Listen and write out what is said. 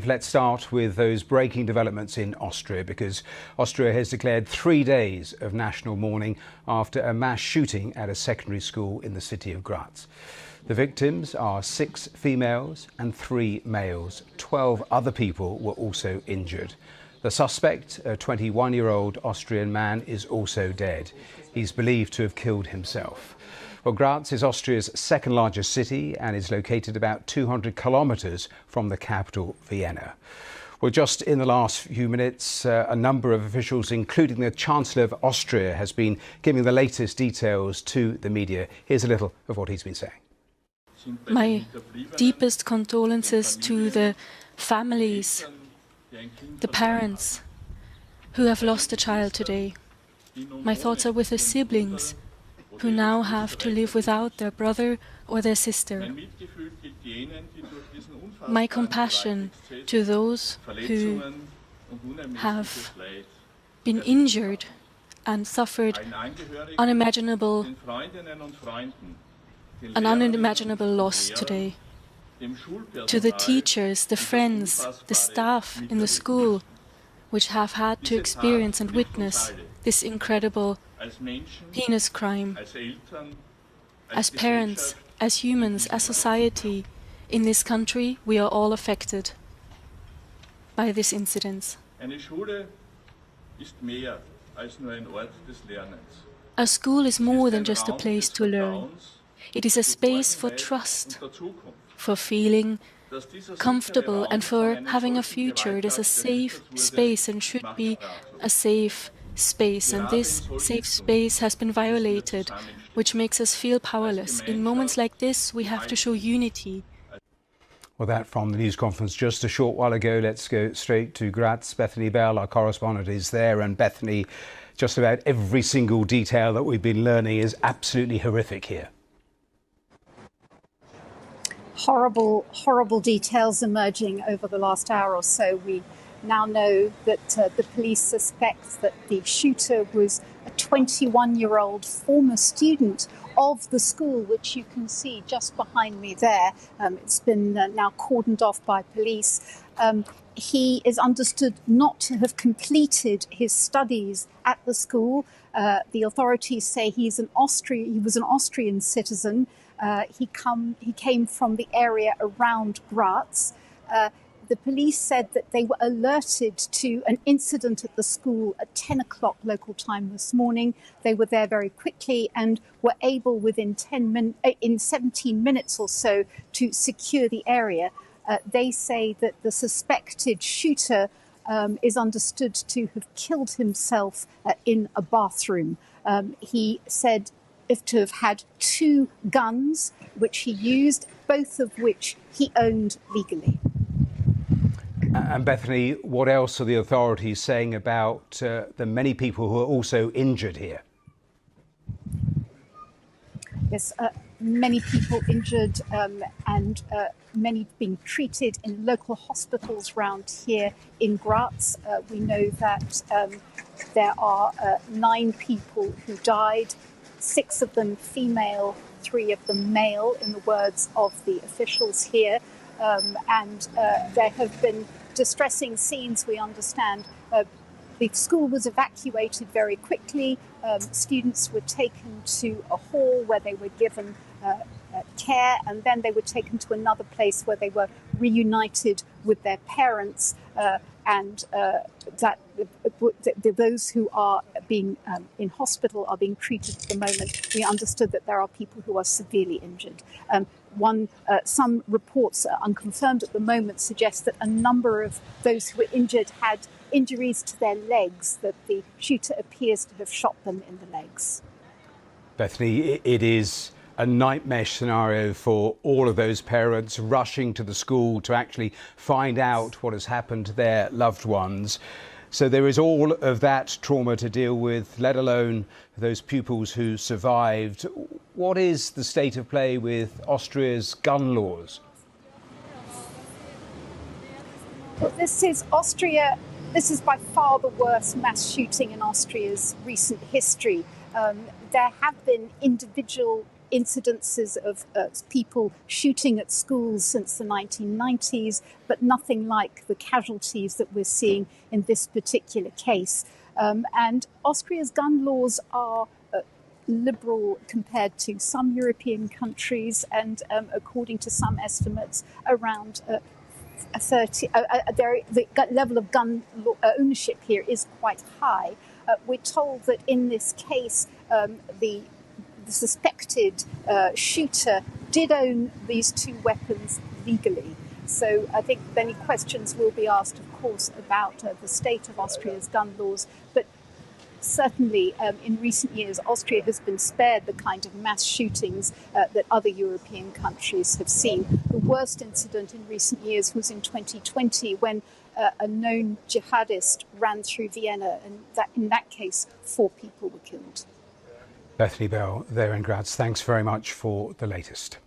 let's start with those breaking developments in Austria, because Austria has declared 3 days of national mourning after a mass shooting at a secondary school in the city of Graz. The victims are 6 females and 3 males. 12 other people were also injured. The suspect, a 21-year-old Austrian man, is also dead. He's believed to have killed himself. Well, Graz is Austria's second largest city and is located about 200 kilometres from the capital, Vienna. Well, just in the last few minutes, a number of officials, including the Chancellor of Austria, has been giving the latest details to the media. Here's a little of what he's been saying. My deepest condolences to the families, the parents who have lost a child today. My thoughts are with the siblings who now have to live without their brother or their sister. My compassion to those who have been injured and suffered an unimaginable loss today. To the teachers, the friends, the staff in the school, which have had to experience and witness this incredible heinous crime. As parents, as humans, as society, in this country, we are all affected by this incident. A school is more than just a place to learn. It is a space for trust, for feeling comfortable and for having a future. It is a safe space and should be a safe space, and this safe space has been violated, which makes us feel powerless. In moments like this, we have to show unity. Well, that from the news conference just a short while ago. Let's go straight to Graz. Bethany Bell, our correspondent, is there. And Bethany, just about every single detail that we've been learning is absolutely horrific here. Horrible, horrible details emerging over the last hour or so. We now know that the police suspect that the shooter was a 21-year-old former student of the school, which you can see just behind me there. It's been now cordoned off by police. He is understood not to have completed his studies at the school. The authorities say he was an Austrian citizen. He came from the area around Graz. The police said that they were alerted to an incident at the school at 10 o'clock local time this morning. They were there very quickly and were able within 17 minutes or so to secure the area. They say that the suspected shooter is understood to have killed himself in a bathroom. He said to have had 2 guns, which he used, both of which he owned legally. And Bethany, what else are the authorities saying about the many people who are also injured here? Yes, many people injured and many being treated in local hospitals around here in Graz. We know that there are 9 people who died, 6 of them female, 3 of them male, in the words of the officials here. And there have been distressing scenes, we understand. The school was evacuated very quickly. Students were taken to a hall where they were given care, and then they were taken to another place where they were reunited with their parents. Those who are being in hospital are being treated at the moment. We understood that there are people who are severely injured. Some reports, unconfirmed at the moment, suggest that a number of those who were injured had injuries to their legs, that the shooter appears to have shot them in the legs. Bethany, it is a nightmare scenario for all of those parents rushing to the school to actually find out what has happened to their loved ones. So there is all of that trauma to deal with, let alone those pupils who survived. What is the state of play with Austria's gun laws? Well, this is Austria. This is by far the worst mass shooting in Austria's recent history. There have been individual incidences of people shooting at schools since the 1990s, but nothing like the casualties that we're seeing in this particular case. And Austria's gun laws are liberal compared to some European countries, and according to some estimates, around the level of gun ownership here is quite high. We're told that in this case, the suspected shooter did own these two weapons legally. So I think many questions will be asked, of course, about the state of Austria's gun laws, but certainly, in recent years, Austria has been spared the kind of mass shootings that other European countries have seen. The worst incident in recent years was in 2020 when a known jihadist ran through Vienna, and in that case, 4 people were killed. Bethany Bell there in Graz, thanks very much for the latest.